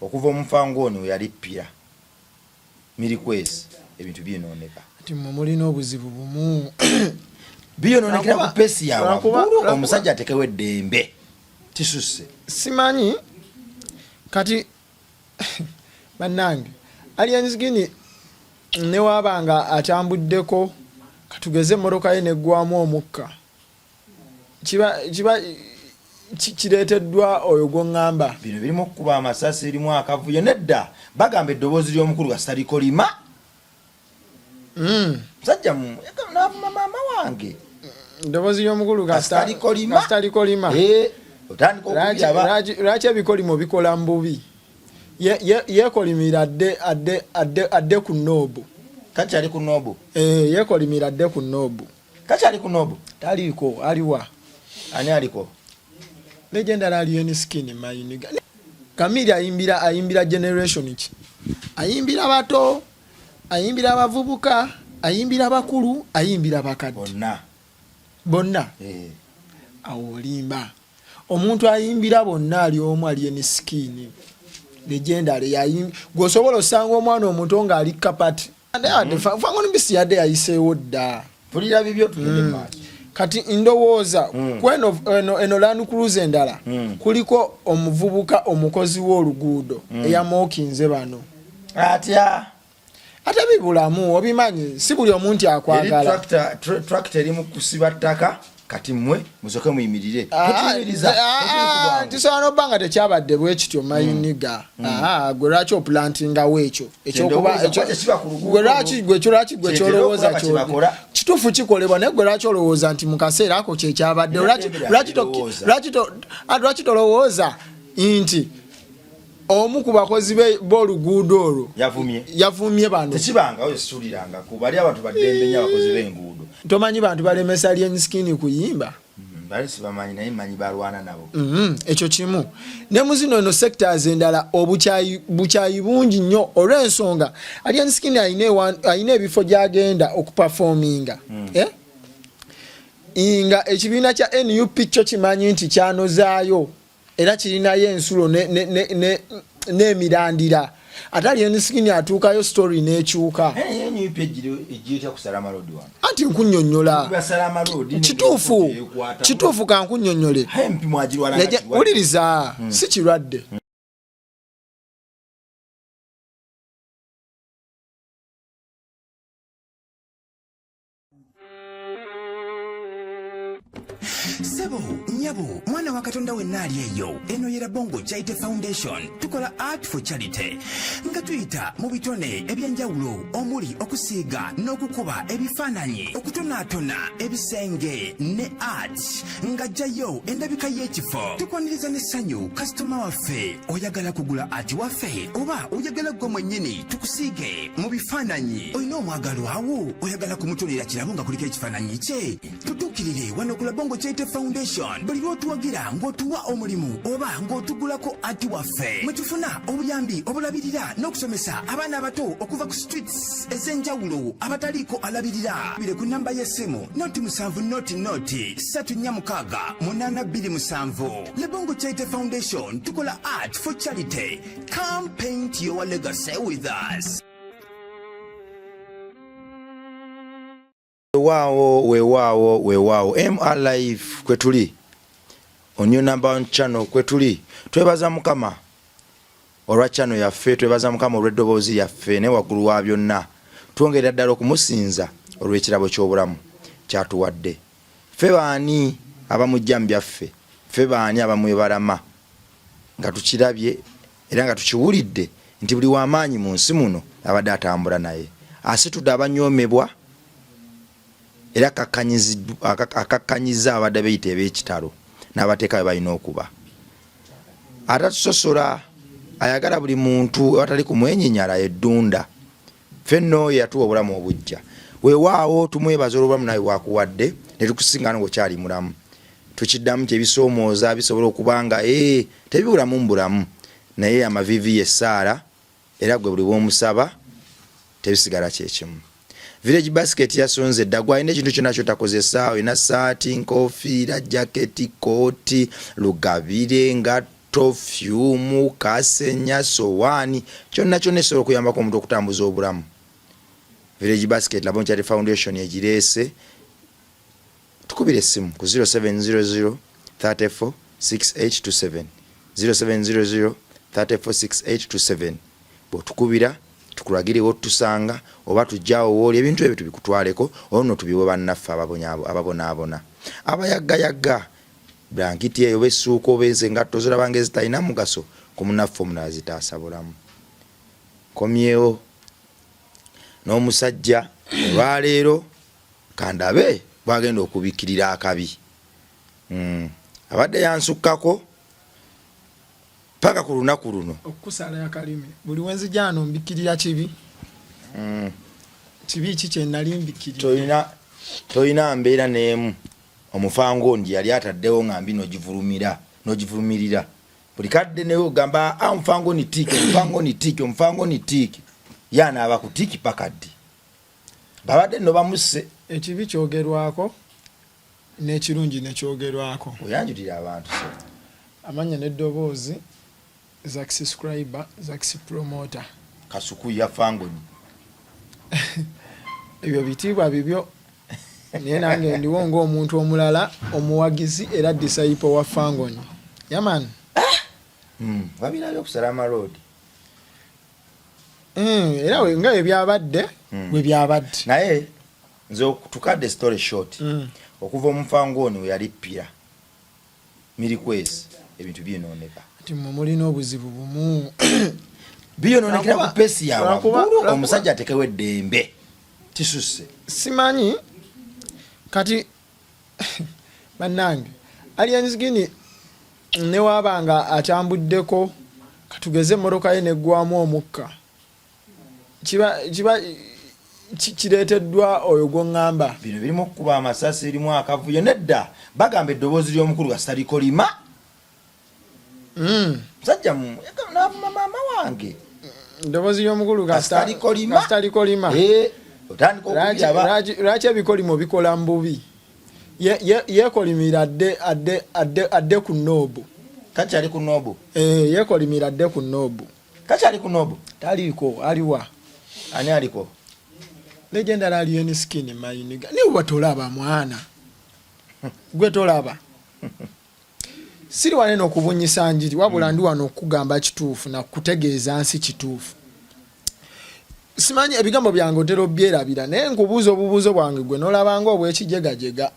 okuva omufango ono yali ppira mirikwesi ebintu byenooneka ati mwe mulina obuzibu bumu byenoonekera ku pesi yawaggulu omusajja atekewo eddembe kisusse simanyi kati bannange Aliens Gini ne wabanga atambuddeko katugeze emmotoka ye neggwamu omukka kiba kireeteddwa oyo gw'oŋŋamba bino birimu okukuba amasasi erimu akavuyo nedda bagamba eddoboozi ly'omukulu gasitaliko lima musajja maama wange eddoboozi ly'omukulu gasitaliko lima lwaki ebikolimo bikola mu bubi yekolimira adde ku noobu kakyali ku noobu yekolimira adde ku noobu kakyali ku noobu taliiko aliwa ani aliko legendary Aliens Gini mayiniga Kamili ayimbira generation ki ayimbira bato ayimbira abavubuka ayimbira bakulu ayimbira bakadde bonna awo olimba omuntu ayimbira bonna ali omu Aliens Gini legendary yayimbi gwosobola osanga omwana omuto nga ali kapati fango nibisi yadde yayiseewo dda pulira bibyo tugende maaso kati ndowooza eno Land Cruiser endala kuliko omuvubuka omukozi w'oluguudo eyamookinze bano atya ate bibulamu obimanyi si buli omuntu akwagala tractor eri mu kusiba ttaka kati mmwe musoke muyimirire tisobola n'obba nga tekyabadde bwe kityo mayiniga gwe lwaki opulantingawo ekyo gwe kyolowooza kituufu kikolebwa naye gwe lwaki olowooza nti mu kaseera ako kyekyabadde lwaki tolowooza nti omu ku bakozi b'oluguudo olwo yavumye bano tekibangawo esuuliranga ku bali abantu baddembe nnyo abakozi b'enguudo tomanyi bantu balemesa Aliens Gini kuyimba bali sibamanyi naye mmanyi balwana nabo ekyo kimu ne mu zino eno sectors endala bukyayi bungi nnyo olw'ensonga Aliens Gini ayina ebifo gy'agenda okuperforminga nga ekibiina kya NUP kyo kimanyi nti kyanozaayo era kirinayo ensulo n'emirandira ate Aliens Gini atuukayo story n'ekyuka anti nkunnyonnyola kituufu kankunnyonnyole wuliriza si kirwadde Sebo, nyabo, mwana wa Katonda wenna ali eyo. Eno yera Bongo Charity Foundation. Tukola art for charity. Nga tuyita mu bitone ebyenjawulo omuli okusiiga n'okukuba ebifaananyi, okutonaatona ebisenge ne art. Nga jjayo endabika y'ekifo. Tukwaniriza n'essanyu kasitoma waffe oyagala kugula art waffe oba oyagala gwe mwennyini tukusiige mu bifaananyi. Olina omwagalo awo oyagala kumutonera kirabo nga kuliko ekifaananyi kye. Tutuukirire wano ku Bongo Charity Foundation. Buli lw'otuwagira ng'otuwa omulimu oba ng'otugulako ati waffe mwe tufuna obuyambi obulabirira n'okusomesa abaana abato okuva ku streets ez'enjawulo abataliiko alabirira. Bire ku nnamba y'essimu noti 7 Le Bongo Charity Foundation tukola art for charity. Come paint your legacy with us. Weewaawo MR Live kwetuli on your number one channel kwetuli twebaza mukama olwa channel yaffe twebaza mukama olw'eddoboozi yaffe ne waggulu wa byonna twongera ddala okumusinza olw'ekirabo ky'obulamu kyatuwadde ffe baani abamujjamu byaffe ffe baani abamwebalama nga tukirabye era nga tukiwulidde nti buli w'amaanyi mu nsi muno abadde atambula naye asitudde abanyoomebwa era akakkanyiza abadde beyita eb'ekitalo n'abateeka be balina okuba. Atatusosola ayagala buli muntu atali kumwenyinyala eddunda. Ffenno yatuwa obulamu obujja. Weewaawo tumwebaza olw'obulamu naye wakuwadde ne tukusinga ng'okyali mulamu. Tukiddamu kyebisoomooza bisobola okuba nga tebibulamu mu bulamu naye amavivi y'essaala era gwe buli bw'omusaba tebisigala kyekimu. Village Basket yasonze eddagwa ine ekintu kyonna ky'otakozesa olina saati, nkofiira, jaketi, kooti, lugabire, ngatto butto, fyumu, kasenya, sowaani, kyonna kyonna esobola okuyambako omuntu okutambuza obulamu. Village Basket Labo Charity Foundation egireese. Tukubire essimu ku 0700 34 6827 0700 34 6827. Bw'otukubira tukulagirewo tusanga oba tujjawo wooli ebintu ebyo tubikutwaleko ono tubiwe bannaffe ababonaabona abayaggayaga blankiti eyo bessuuka oba engatto zolabanga ezitalina mugaso ku munaffe omulala zitaasa bulamu. Komyewo n'omusajja olwaleero kandabe bwagenda okubikkirira akabi. Abadde yansukkako paka ku lunaku luno okusala yakalimi buli wenzijano mbikirira kibi. Kibi kye nali mbikirira. Toyina mbeera n'emu omufango ndi yali ataddewo ngambi n'ogivulumirira. Buli kadde newe ogamba omufango ni tiiki, omufango ni tiiki. Yana abakutiki pakaddi. Babadde no bamusse. Ekibi kyogerwako n'ekirungi nekyogerwako. Oyanjulira abantu so. Amanya n'eddoboozi Zaxi subscriber, Zaxi promoter. Kasuku ya fangoni. Ebyo bitiibwa bibyo. Naye nange ndiwo ng'omuntu omulala omuwagizi era disciple wa fangoni. Yaman. Babina by'okusala road. Era nga ebyabadde bwe byabadde. Naye nze tukadde story short. Okuva omufangoni we yali ppira. Mirikwesi ebintu byenooneka. Ati mulina obuzibu bumu. Byenoonekera ku pesi yawe. Omusajja atekewo eddembe. Kisusse. Simanyi kati bannange Aliens Gini ne wabanga atambuddeko katugeze moroka ye neggwamu omukka. Kiba kireeteddwa oyo gw'oŋŋamba. Bino birimu okukuba amasasi erimu akavuyo nedda bagamba eddoboozi ly'omukulu gasitaliko lima. Musajja maama wange eddoboozi ly'omukulu gasitaliko lima. Lwaki ebikolimo bikola mu bubi? Yeekolimira adde ku noobu. Kakyali ku noobu? Yeekolimira adde ku noobu. Kakyali ku noobu? Taliiko, aliwa? Ani aliko? Legendary Alien Skin mayiniga. Niwe tolaba mwana. Gwe tolaba. Siri wane n'okubunyisa njiri wabula ndi wano okugamba kituufu na kutegeeza nsi kituufu. Simanyi ebigambo byange otero byerabira naye nkubuuza obubuuzo bwange gwe n'olabanga obw'ekijegajega.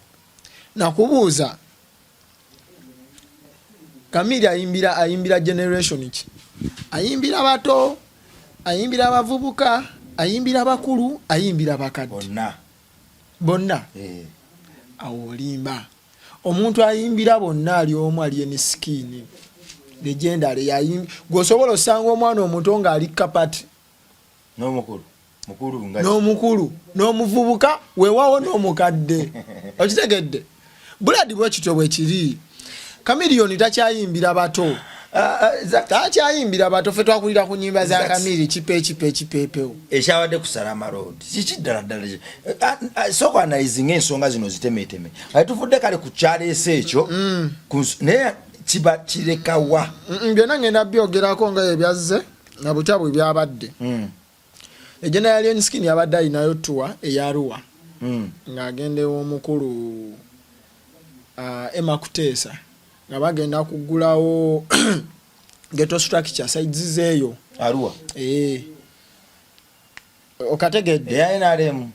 Nakubuuza Kamili ayimbira generation ki? Ayimbira bato, ayimbira abavubuka, ayimbira bakulu, ayimbira bakadde. Bonna. Awo olimba. Omuntu ayimbira bonna ali omu Alien Skin. Legendary yayimbi. Gwosobola osanga omwana omuto nga ali kapati. N'omukulu, n'omuvubuka, weewaawo n'omukadde. Okitegedde? Buladi bwe kityo bwe kiri. Chameleone takyayimbira bato. Takyayimbira bato, ffe twakulira ku nnyimba za Kamili kipeepeewo. Ekyawadde ku Salama Road. Kiki ddala. Sooka analyzing ensonga zino zitemeeteme. Tuvudde kale ku kyaleese ekyo. Naye kiba kirekawa. Byonna ngenda byogerako nga ebyazze na butabwe byabadde. Legendary Alien Skin yabadde alinayo tour eya Arua. Ng'agendewo omukulu Emma Kuteesa. Nga bagenda kugulawo ghetto structure sides zeeyo. Arua. Okategedde. Ya NRM.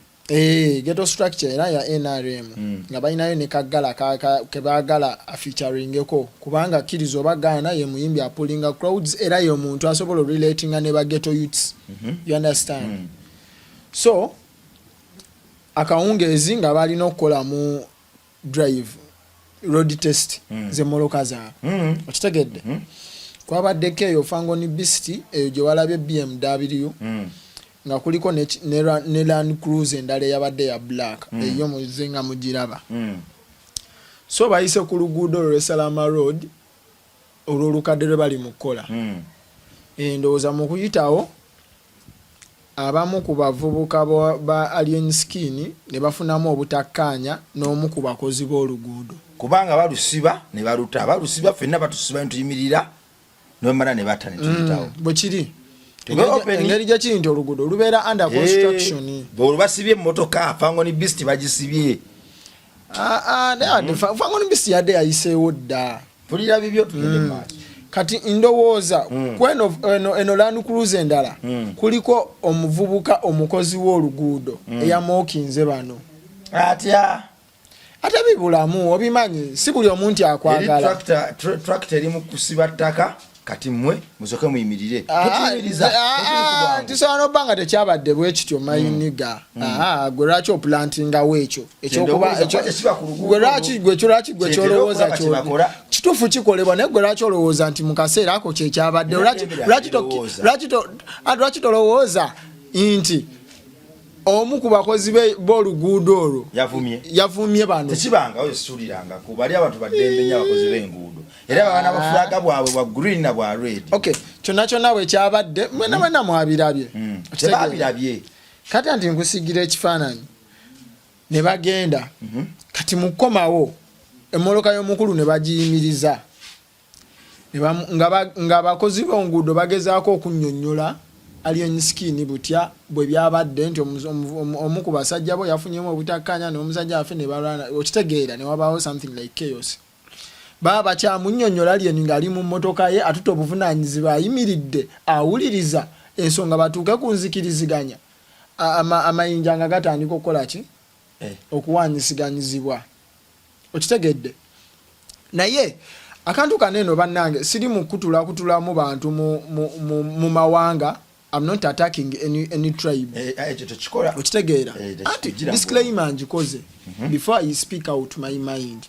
Ghetto structure era ya NRM. Nga balinayo ne kagala kebaagala featuringeko kubanga kirizo bagana ye muyimbi apulinga crowds era yo muntu asobola relatinga ne ba ghetto youths. You understand? So akawungezi nga balina okukola mu drive road test ze moloka za. Okitegedde? Kwabaddeko eyo Fangoni Beast eyo gye walabye BMW. Nga kuliko ne Land Cruiser endala yabadde ya black eyo muzinga mugiraba. So bayise ku luguudo lwe Salama Road olw'olukadde lwe bali mukola. Ndowooza mu kuyitawo abamu ku bavubuka ba Alien Skin ne bafunamu obutakkaanya n'omu ku bakozi b'oluguudo. Kubanga balusiba ne baluta. Balusiba ffenna batusiba ntuyimirira nomala ne batane tuyitawo bwekiri open. engeri gyekiri nti oluguudo lubeera under construction bwolubasibye emmotoka Fangoni Beast bagisibye Fangoni Beast yadde yayiseewo dda tulira bibyo tugende maaso kati ndowooza eno Land Cruiser endala kuliko omuvubuka omukozi w'oluguudo eyamookinze bano atya ate bibulamu obimanyi si buli omuntu akwagala tractor eri mu kusiba ttaka kati mmwe musoke muyimirire tisobola n'obba nga tekyabadde bwe kityo mayiniga gwe lwaki opulantingawo ekyo gwe kyolowooza kituufu kikolebwa naye gwe lwaki olowooza nti mu kaseera ako kyekyabadde lwaki tolowooza nti omu ku bakozi b'oluguudo olwo yavumye bano tekibangawo situuliranga ku bali abantu baddembe nnyo abakozi b'enguudo era babaana bafulaga bwabwe bwa green na bwa red kyonna bwe kyabadde mwena mwabirabye tebabirabye kati anti nkusigira ekifaananyi ne bagenda kati mu kkomawo emmoloka y'omukulu ne bagiyimiriza nga abakozi b'enguudo bagezaako okunnyonnyola Alien Skin butya bwe byabadde nti omu ku basajja bo yafunyemu obutakkanya n'omusajja afe ne balwana okitegeera ne wabaawo something like chaos baba kyamunnyonnyola Alien ng'ali mu mmotoka ye atutte obuvunaanyizibwa ayimiridde awuliriza ensonga batuuke ku nzikiriziganya amayinja nga gatandika okukola ki okuwanyisiganyizibwa okitegedde naye akantu kaneeno bannange siri mu kutulamu bantu mu mawanga. I'm not attacking any tribe. Okitegeera. Disclaimer njikoze before I speak out my mind.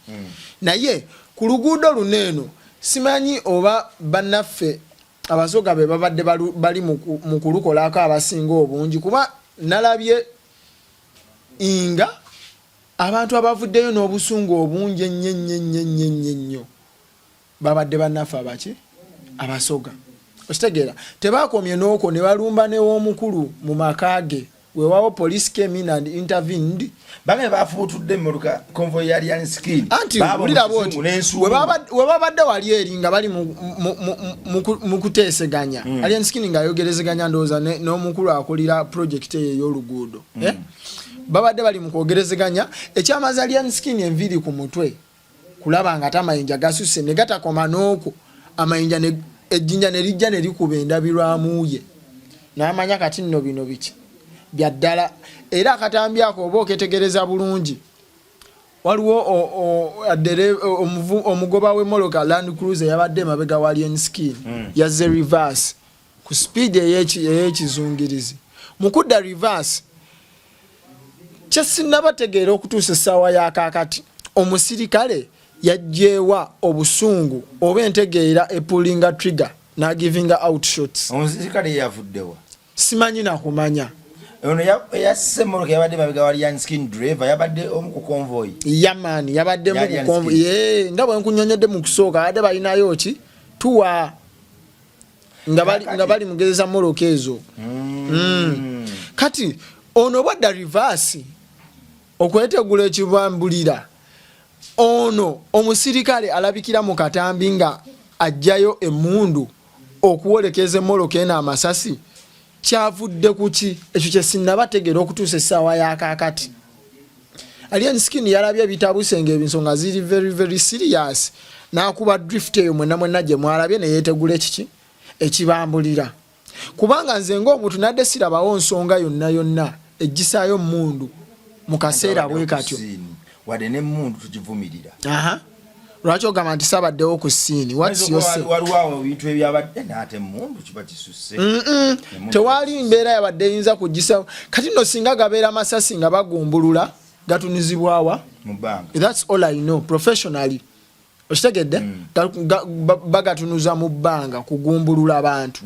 Naye ku luguudo luneeno simanyi oba bannaffe abasoga be babadde bali mu kulukolako abasinga obungi kuba nalabye inga abantu abavuddeyo n'obusungu obungi ennyo babadde bannaffe abaki abasoga. Okitegeera tebakomye n'oko ne balumba n'ew'omukulu mu makage weewaawo police came in and intervened bange bafuutudde mmoluka convoy ya Alien Skin anti bulira boti we babadde wali eri nga bali mu kuteeseganya Alien Skin nga ayogerezeganya ndowooza n'omukulu akulira project eyo ey'oluguudo babadde bali mu kwogerezeganya ekyamaze Alien Skin enviri ku mutwe kulaba nga tamayinja gasusse ne gatakoma n'oko amayinja ejjinja ne lijja ne likuba endabirwamu ye n'amanya kati nno bino biki bya ddala era akatambi ako oba oketegereza bulungi waliwo omugoba w'emmoloka Land Cruiser yabadde emabega wa Alien Skin yazze reverse ku speed ey'ekizungirizi mu kudda reverse kyesinabategeera okutuusa essaawa y'akaakati omusirikale yajjeewa obusungu oba entegeera epullinga trigger na givinga out shots. Omusirikale yavuddewa simanyi nakumanya ono yasse mmoloka yabadde mabega wa Alien Skin driver yabadde omu ku convoy yamani yabadde mu convoy nga bwe nkunyonyodde mu kusooka adde balinayo ki tuwa nga bali mugezeza mmoloka ezo kati ono bwadda reverse okwetegula ekibambulira ono omusirikale alabikira mu katambi nga ajjayo emmundu okuwolekeza emmoloka eno amasasi kyavudde kuki ekyo kyesinabategeera okutuusa essaawa y'akaakati Alien Skin yalabye bitabuse ng'ebisonga ziri very very serious n'akuba drift eyo mwenna gye mwalabye ne yeetegula ekiki ekibambulira kubanga nze ng'omuntu nadde sirabawo nsonga yonna eggisaayo mmundu mu kaseera bwe katyo wadde n'emmundu tugivumirira lwaki ogamba nti sabaddewo ku siini waliwo ebintu ebyabadde naate emmundu kiba kisusse tewali mbeera yabadde eyinza kugisa kati nno singa gabeera masasi nga bagumbulula gatunizibwawa mu bbanga that's all I know professionally okitegedde bagatunuza mu bbanga kugumbulula abantu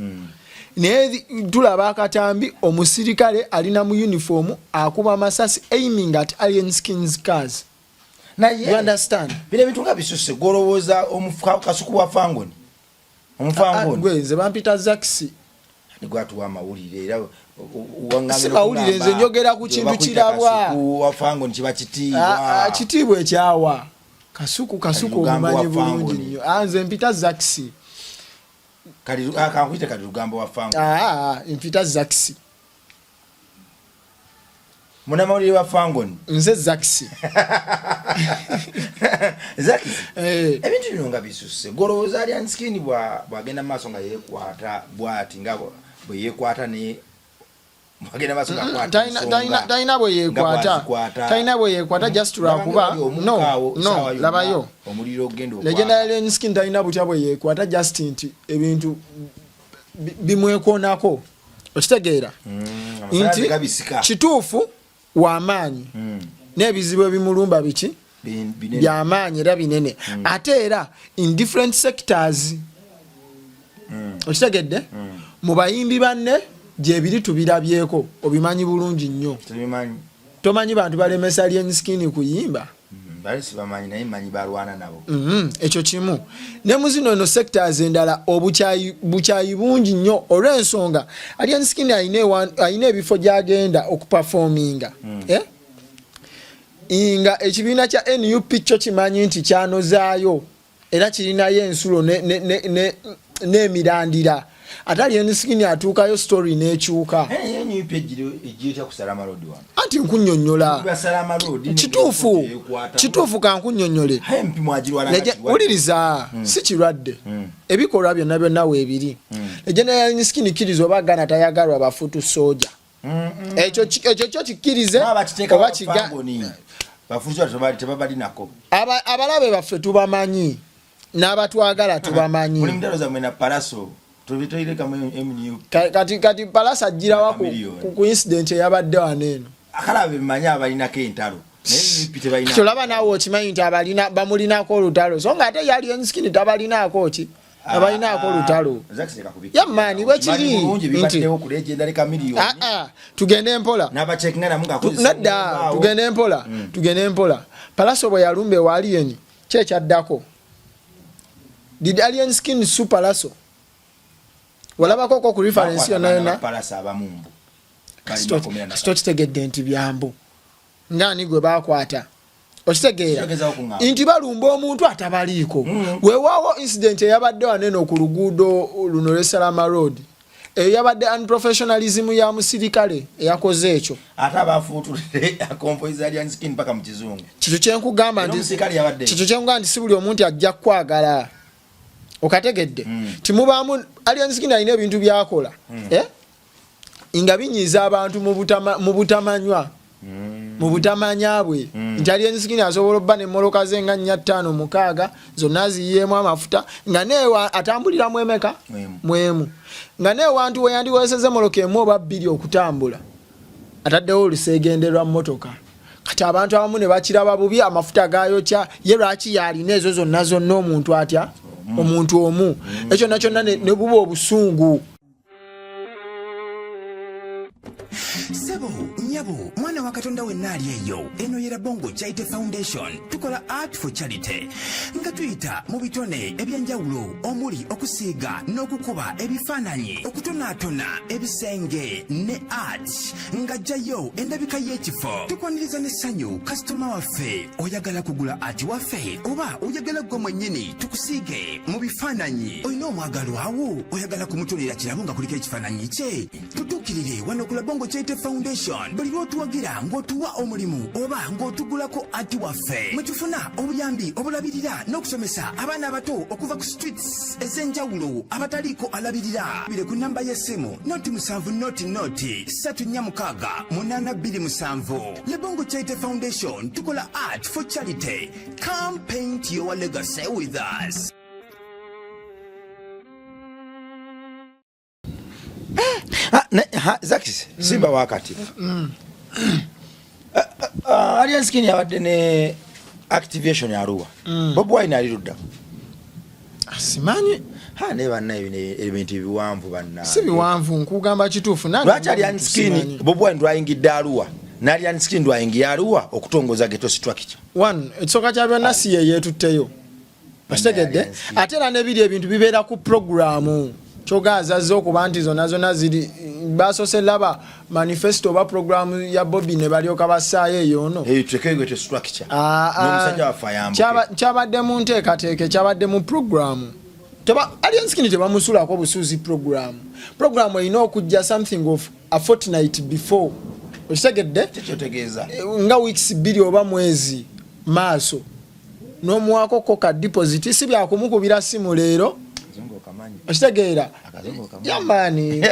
naye tulaba akatambi omusirikale alina mu uniform akuba amasasi aiming at Alien Skin's cars. You understand? Bile bintu nga bisusse golowooza kasuku wa Fangoni omufangoni nze bampita Zaxi ni gwatu wa mawulire era si mawulire nze njogera ku kintu kirabwa wa Fangoni kiba kitiibwa kitiibwa ekyawa kasuku omumanyi bulungi nnyo nze mpita Zaxi kali akakuita kali lugambo wa fango impita Zaxi muna mawulire wa fango nze Zaxi Zaxi ebintu bino nga bisuse golowooza Alien Skin bwagenda maaso nga yeekwata bwati nga bwe yeekwata ne mwagenda maaso nga kwata taina bwe yeekwata just lwakuba no labayo omuliro ogenda Legenda Alien Skin taina butya bwe yeekwata just nti ebintu bimwekoonako okitegeera nti kituufu w'amaanyi n'ebizibu ebimulumba biki by'amaanyi era binene ate era in different sectors okitegedde mu bayimbi banne gyebiri tubirabyeko obimanyi bulungi nnyo tomanyi bantu balemesa Alien Skin kuyimba ekyo kimu ne muzino eno sectors endala obukyayi bungi nnyo olw'ensonga Alien Skin ayina ebifo gyagenda okuperforminga nga ekibiina kya NUP kyo kimanyi nti kyanozaayo era kirinayo ensulo n'emirandira ate Alien Skin atuukayo story n'ekyuka anti nkunnyonnyola kituufu kankunnyonnyole wuliriza si kirwadde ebikolwa byonna weebiri Legenda Alien Skin kkiriza oba Ghana tayagalwa bafutu soja ekyo kyo kikkirize oba abalabe baffe tubamanyi n'abatwagala tubamanyi kati palasa ajjirawa ku incident eyabadde wano eno kyolaba naawe okimanyi nti bamulinako olutalo so nga ate Alien Skin tabalinaako ki abalinaako olutalo yamaani bwekiri nti tugende mpola nadda tugende mpola palasa bwe yalumba ewa Alien kyekyaddako did Alien Skin su Palaso walabako ku reference yona kasito kitegedde nti byambu ngani gwe bakwata okitegeera nti balumba omuntu atabaliiko weewaawo incident eyabadde waneno ku luguudo luno lw'Salama Road eyabadde unprofessionalism ya musirikale eyakoze ekyo ate abafuutulire akompoiza Alien Skin paka mu kizungu kito kyenkugamba nti si buli omuntu ajja kwagala okategedde timubaamu Alien Skin alina ebintu byakola nga binyiiza abantu mu butamanywa mu butamanya bwe nti Alien Skin asobola obba n'emmoloka ze nga 4-5 zonna ziyiyeemu amafuta nga neewa atambuliramu emeka mwemu nga neewantu we yandikozeseza emmoloka emu oba 2 okutambula ataddewo oluseegenderwa mmotoka kati abantu abamu ne bakiraba bubi amafuta gayokya ye lwaki yalina ezo zonna omuntu atya omuntu omu ekyo nakyonna ne buba obusungu Sebo, nyabo, mwana wa Katonda wenna ali eyo. Eno yera Bongo Charity Foundation. Tukola Art for Charity. Nga tuyita mu bitone ebyanjawulo omuli okusiiga n'okukuba ebifaananyi okutonaatona ebisenge ne art nga jjayo endabika y'ekifo. Tukwaniriza n'essanyu kasitoma waffe oyagala kugula art waffe oba oyagala gwe mwennyini tukusiige mu bifaananyi. Olina omwagalo awo oyagala kumutonera kirabo nga kuliko ekifaananyi kye. Tutuukirire wano ku Bongo Charity Foundation buli lw'otuwagira ng'otuwa omulimu oba ng'otugulako ati waffe mwe tufuna obuyambi obulabirira n'okusomesa abaana abato okuva ku streets ez'enjawulo abataliiko alabirira bire ku namba y'essimu noti 7 noti 346 Le Bongo Charity Foundation tukola art for charity. Come paint your legacy with us. Zaxi Simba wakati Alien Skin yabadde ne activation ya Arua Bob Wine alirudda simanyi ne banna ebintu ebiwanvu banna si biwanvu nkugamba kituufu lwaki Alien Skin Bob Wine dwayingidde Arua na Alien Skin dwayingira Arua okutongoza ghetto structure ekisooka kya byonna si ye yeetutteyo okitegedde ate era n'ebiri ebintu bibeera ku programu kyogazaze okuba nti zonna ziri basose laba manifesto oba programu ya Bobby ne balyoka basaayo eyo no kyabadde mu nteekateeka kyabadde mu programu Alien Skin tebamusulako busuuzi program erina okujja something of a fortnight before okitegedde nga weeks 2 oba mwezi maaso n'omuwako koka deposit si byakumukubira simu leero okitegeera yamani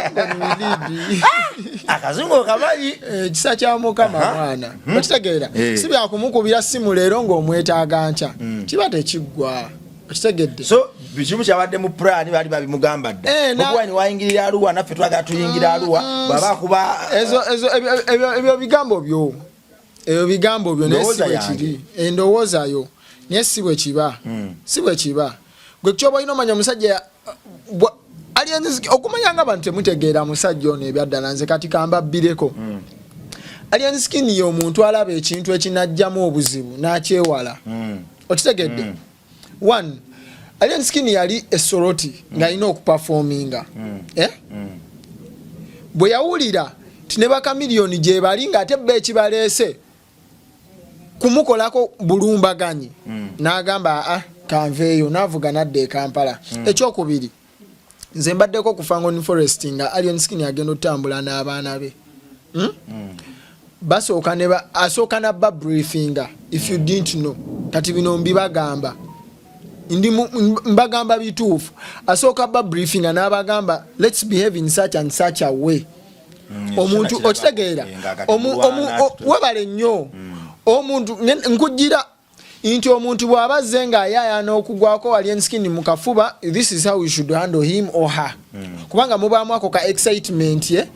akazungu kamanyi kisa kya mukama mwana okitegeera si byakumukubira simu leero ng'omwetaaga nca kiba tekiggwa okitegedde so bikimu kyabadde mu plan bali babimugamba dda okuba ni wayingirira Arua naffe twagala tuyingira Arua baba kuba ebyo bigambo byo nesibwe kiri endowooza yo nesibwe kiba sibwe kiba gwe kyoba ino manya musajja okumanya nga abantu temutegeera musajja ono ebyaddala nze kati kamba bireko Alien Skin yo omuntu alaba ekintu ekinajjamu obuzibu n'akyewala okitegedde one Alien Skin yali esoroti nga alina okuperforminga bwe yawulira tine bakamiliyoni gye bali nga ate bba ekibaleese kumukolako bulumbaganyi n'agamba kanveeyo n'avuga nadda e Kampala ekyokubiri nze mbaddeko ku Fangon Forest nga Alien Skin agenda otambula n'abaana be asooka nabba briefinga if you didn't know kati bino mbibagamba mbagamba bituufu asooka ba briefinga n'abagamba let's behave in such and such a way omuntu okitegeera webale nnyo omuntu nkujira nti omuntu bw'abazze ng'ayaya n'okugwako Alien Skin mu kafuba this is how you should handle him or her kubanga mubaamu ako ka excitement ye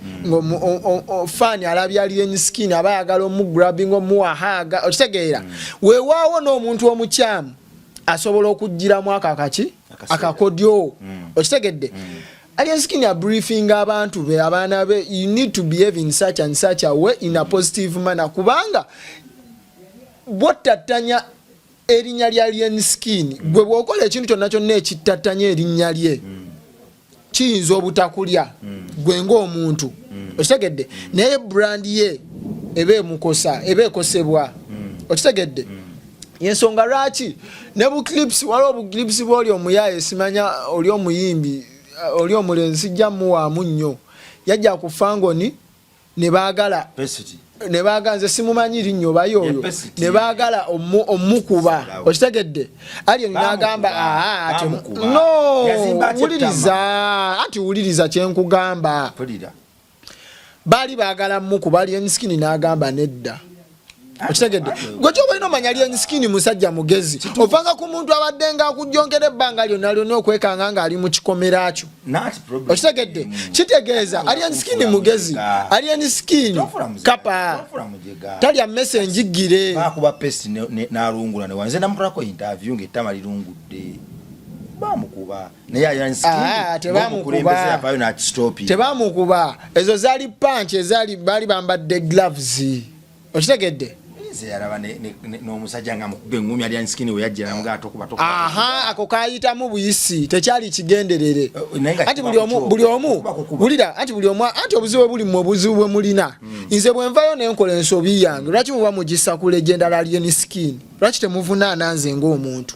fani alabya Alien Skin aba ayagala omugrabbing omuwahaga okitegeera weewaawo n'omuntu omukyamu asobola okujjiramu akakodyo okitegedde Alien Skin ya briefing abantu be abaana be you need to behave in such and such a way in a positive manner kubanga botatanya erinnya lya Alien Skin gwe bw'okola ekintu kyonna kyonna ekittatanya erinnya lye kiyinza obutakulya gwe ng'omuntu okitegedde naye brand ye eba emukosa eba ekosebwa okitegedde yensonga lwaki ne buclips waliwo buclips bw'oli omuyaye simanya oli omuyimbi oli omulenzi jjamuwaamu nnyo yajja ku Fangoni ne baagala nze simumanyi linnyo bayoyo ne baagala omukuba okitegedde Alien n'agamba no wuliriza kyenkugamba baali baagala mukuba Alien Skin n'agamba nedda okitegedde gwe kyoba ino manya Alien Skin musajja mugezi ovanga ku muntu abadde nga akujjonkera ebbanga lyonna okwekanga nga ali mu kikomera kyo okitegedde kitegeeza Alien Skin mugezi Alien Skin kapa talya mmese njigire bakuba pesi n'alungula ne wanze namukolako interview ng'ettama lirungudde bamukuba naye Alien Skin tebamukuba ezo zaali punch ezaali baali bambadde gloves okitegedde yaraba n'omusajja nga mukube engumi Alien Skin we yajjira mugato kuba ako kayitamu buyisi tekyali kigenderere anti buli omu bulira anti buli omu anti obuzibu buli mu obuzibu bwe mulina nze bwe nvayo n'enkola ensobi yange lwaki muba mugisa ku legenda la Alien Skin lwaki temuvunaana nze ng'omuntu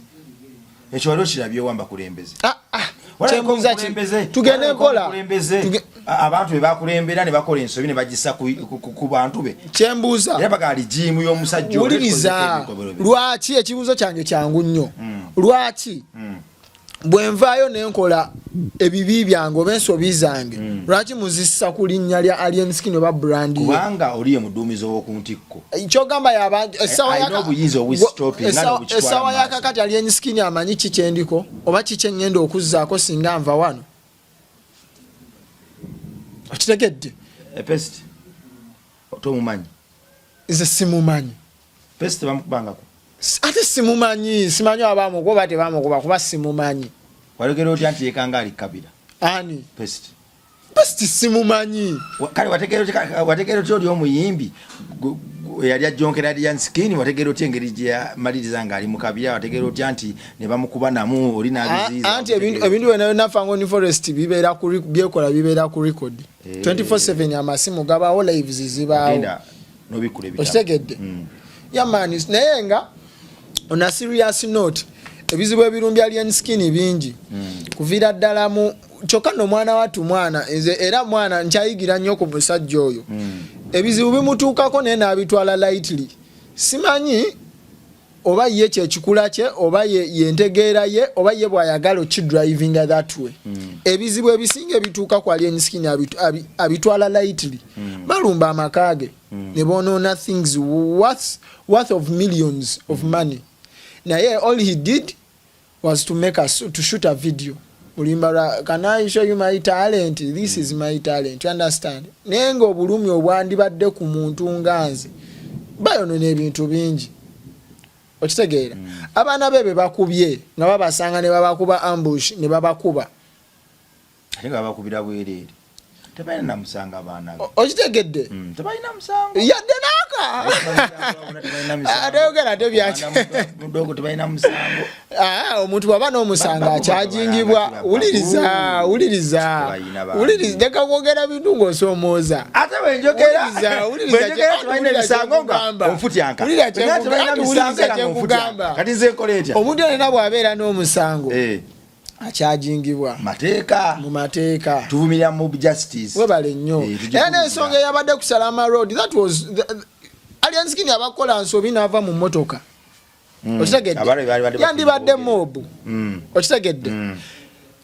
ekyo waliwo kirabye wamba kulembeze kyembuuza ki tugende nkola abantu be bakulembera ne bakola ensobi ne bagisa ku bantu be kyembuuza era bagali jimu y'omusajja wuliriza lwaki ekibuuzo kyange kyangu nnyo lwaki bwe nvaayo n'enkola ebibi byange oba ensobi zange lwaki muzisa ku linnya lya Alien Skin oba brand ye kubanga oliye muduumizi ow'oku ntikko kyogamba y'abantu essaawa yakakati Alien Skin amanyi ki kyendiko oba ki kyeŋŋenda okuzzaako singa nva wano okitegedde epesiti tomumanyi nze simumanyi pesiti bamukubangako ate simumanyi simanyi abamukuba tebamukuba kuba simumanyi walekera otya nti yekanga ali Kabira ani pesiti simumanyi kale wategeera otya oli omuyimbi yali ajjonkera Alien Skin wategeera otya engeri gye yamaliriza nga ali mu Kabira wategeera otya nti ne bamukuba namu oli n'abiziiza anti ebintu byonna Fangoni Forest byekola bibeera ku record 24/7 amasimu gabaawo lives zibaawo okitegedde yamani naye nga on a serious note ebizibu ebirumbi alien skin bingi kuviira ddala mu kyokka no mwana watu mwana era mwana nkyayigira nnyo ku musajja oyo ebizibu bimutuukako naye n'abitwala lightly simanyi oba ye kyekikula kye oba ye ntegeera ye oba ye bw'ayagala okidrivinga that way ebizibu ebisinga ebituuka ku alien skin abitwala lightly balumba amaka ge ne boonoona things worth of millions of money naye all he did was to shoot a video mulimba can I show you my talent this is my talent you understand naye nga obulumi obwandibadde ku muntu nganze bayonoona ebintu bingi okitegeera abaana bebe bakubye nga babasanga ne babakuba ambush ne babakuba ate nga babakubira bwereere tebalina namusanga abaana okitegedde tebalina musango yadde naaka ateogera tebyaki mudogo tebalina musango omuntu waba n'omusanga akyajingibwa wuliriza leka kwogera bintu ng'osoomooza ate bwenjogera tebalina misango nga onfutyanka kati nze nkola etya omuntu yenna bw'abeera n'omusango akyajingibwa mu mateeka tuvumirira mu justice webale nnyo era n'ensonga eyabadde ku Salama Road that was alien skin abakola nsobi n'ava mu mmotoka okitegedde yandibadde mobu okitegedde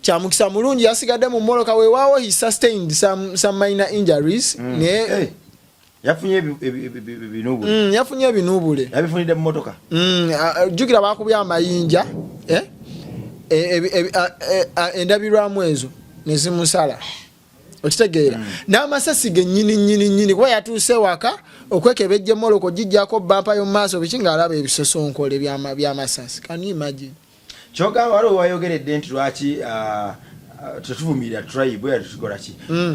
kyamukisa mulungi yasigadde mu mmoloka weewaawo he sustained some minor injuries naye yafunye ebinuubule yabifunidde mu mmotoka jjukira bakubye amayinja endabirwamu ezo nezimusala okitegeera n'amasasi ge nnyini kuba yatuuse waka okwekebejja emmoloko gijjako bampa y'omumaaso biki ng'alaba ebisosonkole by'amasasi can you imagine kyogamba waliwo wayogeredde nti lwaki tetuvumirira tribe era tukola ki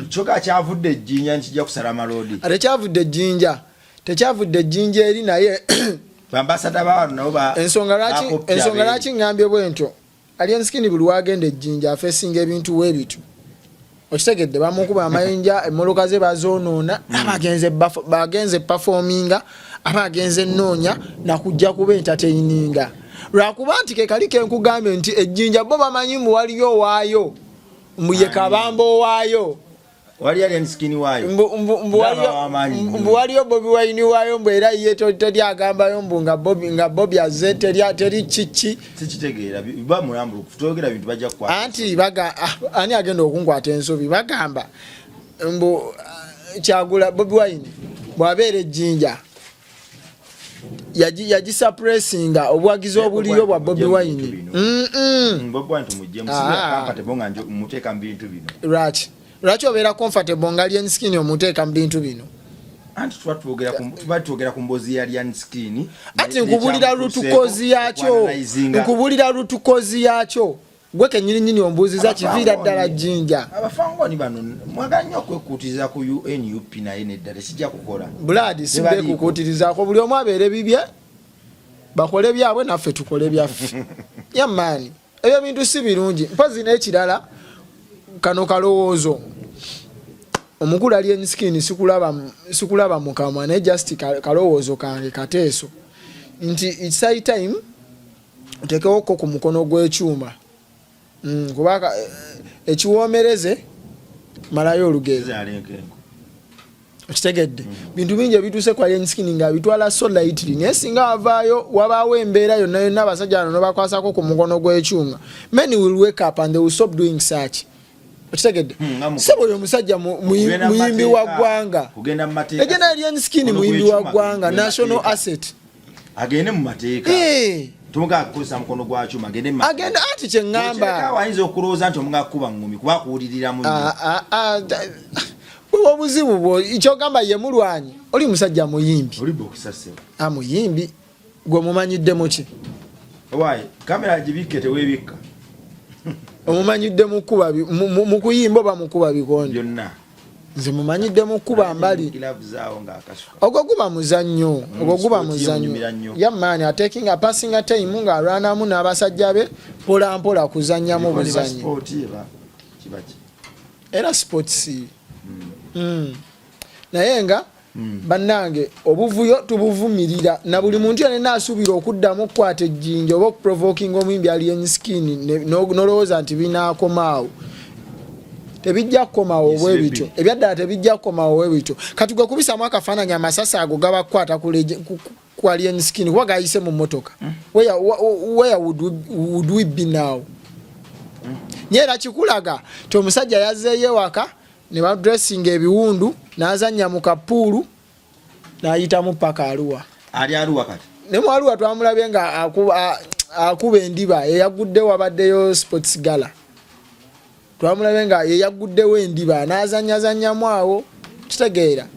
kyokka kyavudde ejjinja nkijja ku Salama Road tekyavudde ejjinja eri naye bambasada baawano nabo ensonga lwaki ngambye bwentyo alien skin buli wagenda ejjinja afeesinga ebintu weebitu okitegedde bamukuba amayinja emmoloka ze bazoonoona bagenze performinga abagenze nnoonya nakujja kuba entertaininga lwakuba nti ke kali kenkugambe nti ejjinja bo bamanyi muwaliyo waayo mbuye kabambo waayo wali alien skin waayo mbu waliyo Bobi Wine waayo mbu era ye teri agambayo mbu nga Bobi azze teri kiki sikitegeera biba mulambulu kutogera bintu bajja kwa anti ani agenda okunkwata ensobi bagamba mbu kyagula Bobi Wine bwabeera ejjinja yagisuppressinga obwagizi obuliyo bwa Bobi Wine lwaki obeera comfortable nga alien skin omuteeka mu bintu bino anti twatwogera ku mbozi ya alien skin ati nkubulira lutukozi yakyo gwe kenyini ombuuziza kiviira ddala jjinja abafangoni bano mwagala nnyo okwekuutiriza ku UNUP naye neddala kijja kukola buladi sibbe kukuutirizaako buli omu abeere bibye bakole byabwe naffe tukole byaffe yamaani ebyo bintu si birungi mpozi n'ekirala kano kalowoozo omukulu alien skin sikulaba mukamwa naye just kalowoozo kange kateeso nti it's high time otekewoko ku mukono gw'ekyuma kubanga ekiwoomereze malayo olugero okitegedde bintu bingi ebituuse ku alien skin nga bitwala so lightly naye singa wabaawo embeera yonna yonna abasajja bano bakwasako ku mukono gw'ekyuma many will wake up and they will stop doing such okitegedde sebo oyo omusajja muyimbi wa ggwanga egenda alien skin muyimbi wa ggwanga national asset agende mu mateeka tumuga kukosa mukono gwa chuma agenda ati kyengamba wayinza okulooza nti omuga kuba ngumi kuba kuwulirira mu obuzibu bwo kyogamba ye mulwanyi oli musajja muyimbi oli bokisase muyimbi gwe mumanyiddemu ki owaye kamera gibike tewebikka omumanyidde mu kuyimba oba mukuba bikondi byonna nze mumanyidde mu kuba mbali ogwo guba muzannyo yamaani ataking a passing a time nga alwanamu n'abasajja be mpola mpola kuzannyamu buzannyo era sports naye nga bannange obuvuyo tubuvumirira na buli muntu yenna asubira okuddamu okukwata ejjinja oba okuprovoking omuyimbi alien skin nolowooza nti binaakomaawo tebijja kukomawo obwebityo ebyaddala tebijja kukomawo obwebityo kati gwe kubisamu akafaananyi amasasi ago gabakwata ku alien skin kuba gayise mu mmotoka where would we be now nyeera kikulaga ti omusajja yazzeeyo ewaka ne badressinga ebiwundu n'azannya mu kapuulu n'ayitamu paka Arua ali Arua kati ne mu Arua twamulabye nga akuba endiba eyaguddewo abaddeyo sports gala twamulabye nga eyaguddewo endiba n'azannyazannyamu awo kitegeera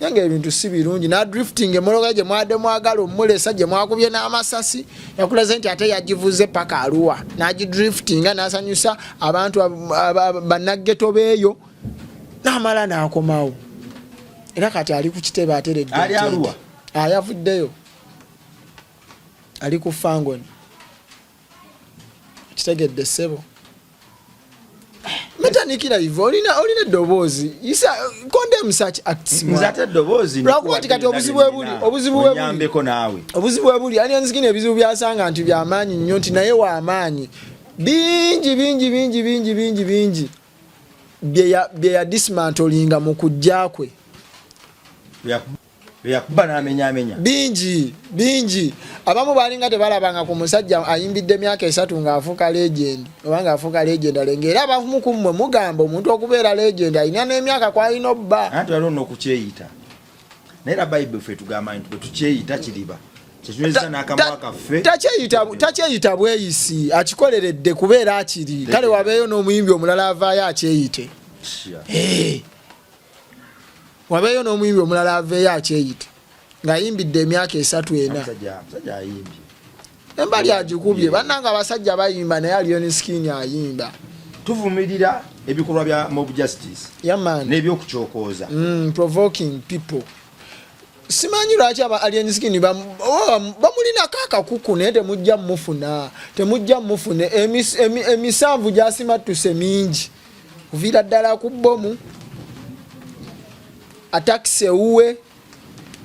yange ebintu si birungi n'adrifting emmotoka gye mwadde mwagala omulesa gye mwakubye n'amasasi yakulaze nti ate yagivuze paka Arua n'agidriftinga n'asanyusa abantu bannaggeto beeyo n'amala n'akomawo era kati ali ku kitebe ateredde ali Arua yavuddeyo ali ku Fangon kitegedde ssebo metanikira hivyo olina eddoboozi condemn such acts nzate eddoboozi lwakuba ti kati obuzibu bwebuli ani nzikina ebizibu byasanga nti byamaanyi nnyo nti naye waamaanyi bingi bye yadismantolinga mu kujja kwe yakuba n'amenyaamenya bingi abamu balinga tebalabanga ku musajja ayimbidde emyaka 3 ng'afuuka legend oba ng'afuuka legend alenga era abamu ku mmwe mugamba omuntu okubeera legend alina n'emyaka kwalina obba anti alina okukyeyita naye era Bible ffe tugamba nti bwe tukyeyita kiriba kyetunezisa n'akamwa kaffe takyeyita bweyisi akikoleredde kubeera akiri kale wabeeyo n'omuyimbi omulala avaayo akyeyite wabeeyo n'omuyimbi omulala aveeyo akyeyite ng'ayimbidde emyaka 3-4 embali agikubye bannanga abasajja bayimba naye Alien Skin ayimba tuvumirira ebikolwa bya mob justice n'ebyokukyokooza provoking people simanyi lwaki aba Alien Skin bamulinako akakuku naye temujja mufune emisanvu gyasimattuse mingi kuviira ddala ku bbomu atakise uwe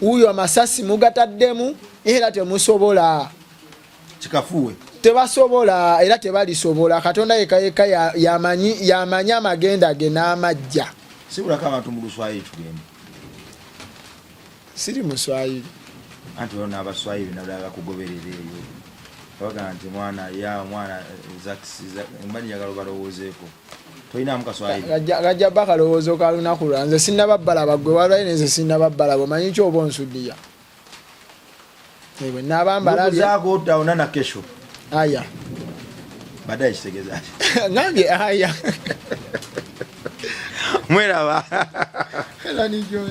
uyo amasasi mugataddemu era temusobola kikafuwe tebasobola era tebalisobola Katonda yeka yamanyi amagenda ge n'amajja sibulako abantu mu Luswayiri tugende siri muswayiri anti wano abaswayiri nabala bakugoberera eyo baga nti mwana mbali njagala balowoozeeko toyina mukaswayiri gajja bakalowoozo ka lunaku lwa nze sinnababbala bagwe walwayo nze sinnababbala bomanyi kyoba onsuddiya ewe nabambalabyazaako otaona na kesho aya baadaye kitegeeza nambye aya mweraba era nijo